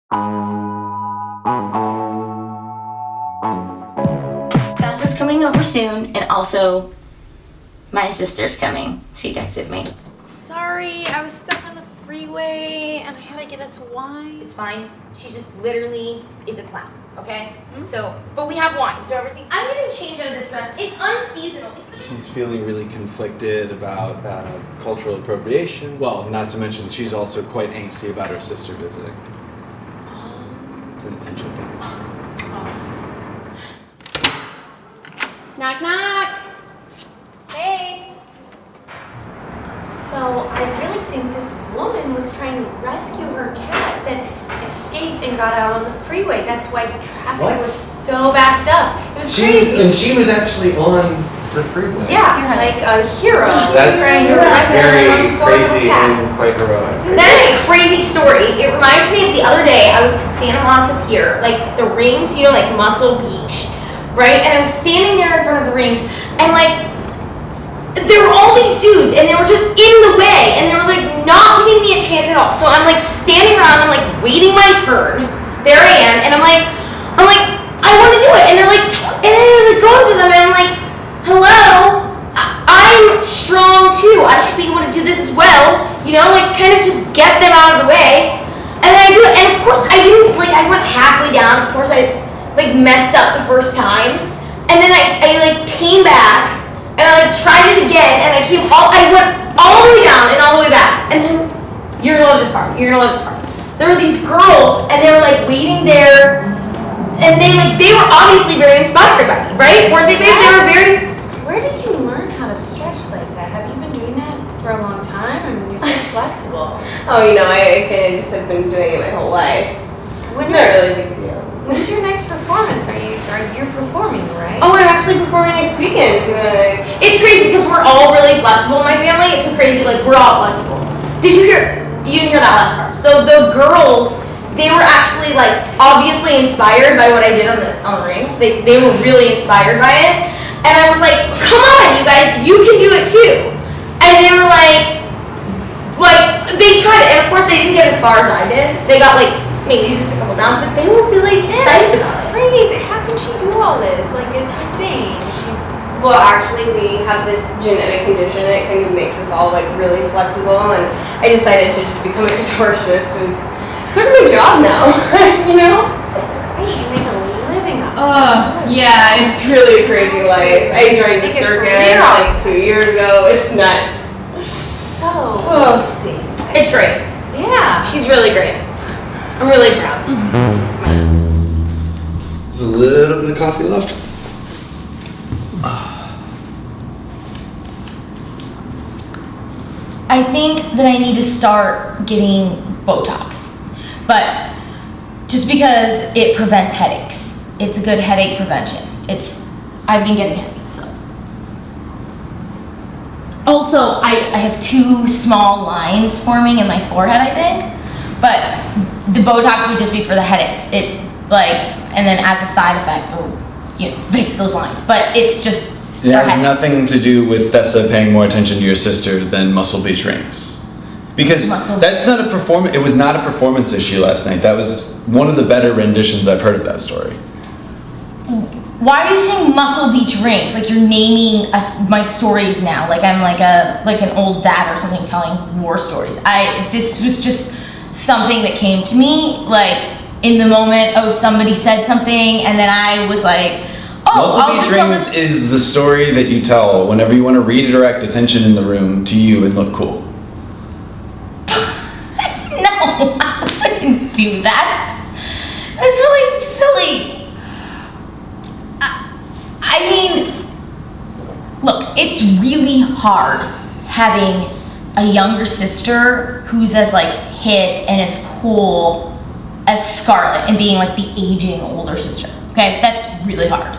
Gus is coming over soon, and also my sister's coming. She texted me. Sorry, I was stuck on the freeway and I had to get us wine. It's fine. She just literally is a clown, okay? So, but we have wine, so everything's... I'm getting changed out of this dress. It's unseasonal. She's feeling really conflicted about cultural appropriation. Well, not to mention she's also quite angsty about her sister visiting. It's an attention thing. Knock, knock. Hey! So, I really think this woman was trying to rescue her cat that escaped and got out on the freeway. That's why traffic was so backed up. It was crazy. And she was actually on the freeway. Yeah, like a hero. That's trying to rescue very her poor little crazy cat. and quite heroic. That is a crazy story. It reminds me of the other day, I was at Santa Monica Pier, like the rings, you know, like Muscle Beach, right? And I was standing there in front of the rings, and like, there were all these dudes, and they were just in the way, and they were like not giving me a chance at all. So I'm like standing around, I'm like waiting my turn. There I am, and I'm like, I want to do it, and they're like, and then I like go up to them, and I'm like, hello, I'm strong too. I should be able to do this as well, you know, like kind of just get them out of the way. And then I do it, and of course I didn't like. I went halfway down. Of course I like messed up the first time, and then I like came back. And I like tried it again, and I went all the way down and all the way back. And then, you're gonna love this part. There were these girls, and they were like waiting there, and they were obviously very inspired by me, right? Weren't they, babe? They were very. Where did you learn how to stretch like that? Have you been doing that for a long time? I mean, you're so flexible. Oh, you know, I kind of just have been doing it my whole life. Not really a big deal. When's your next performance? Are you performing, right? Oh, I'm actually performing next weekend. If you wanna... It's crazy because we're all really flexible in my family. It's so crazy, like we're all flexible. Did you hear? You didn't hear that last part. So the girls, they were actually like obviously inspired by what I did on the rings. They were really inspired by it, and I was like, come on, you guys, you can do it too. And they were like they tried it, and of course they didn't get as far as I did. They got like maybe just a couple down, but they were really excited about it. Crazy. How can she do all this? Like, it's insane. Well, actually, we have this genetic condition. It kind of makes us all like really flexible, and I decided to just become a contortionist. And it's sort of my job now, you know? It's great. You make a living off Oh, yeah, it's really a crazy life. I joined the circus like 2 years ago. It's nuts. So easy. It's great. Yeah. She's really great. I'm really proud. There's a little bit of coffee left. I think that I need to start getting Botox, but just because it prevents headaches. It's a good headache prevention. I've been getting headaches, so. Also, I have 2 small lines forming in my forehead, I think, but the Botox would just be for the headaches. It's like, and then as a side effect, fix those lines, but it's just. It has nothing to do with Thessa paying more attention to your sister than Muscle Beach rings. Because that's not a performance. It was not a performance issue last night. That was one of the better renditions I've heard of that story. Why are you saying Muscle Beach rings? Like you're naming my stories now. Like I'm like an old dad or something telling war stories. This was just something that came to me like in the moment. Oh, somebody said something, and then I was like, oh, Muscle Beach rings is the story that you tell whenever you want to redirect attention in the room to you and look cool. No, I wouldn't do that. That's really silly. I mean, look, it's really hard having a younger sister who's as like hip and as cool as Scarlet and being like the aging older sister. Okay, that's really hard.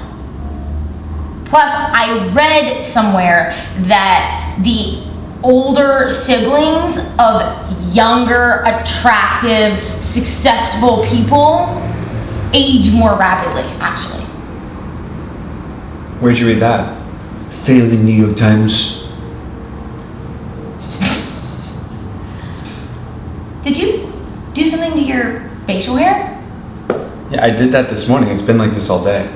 Plus, I read somewhere that the older siblings of younger, attractive, successful people age more rapidly, actually. Where'd you read that? Failing New York Times. Did you do something to your Facial hair? Yeah, I did that this morning. It's been like this all day.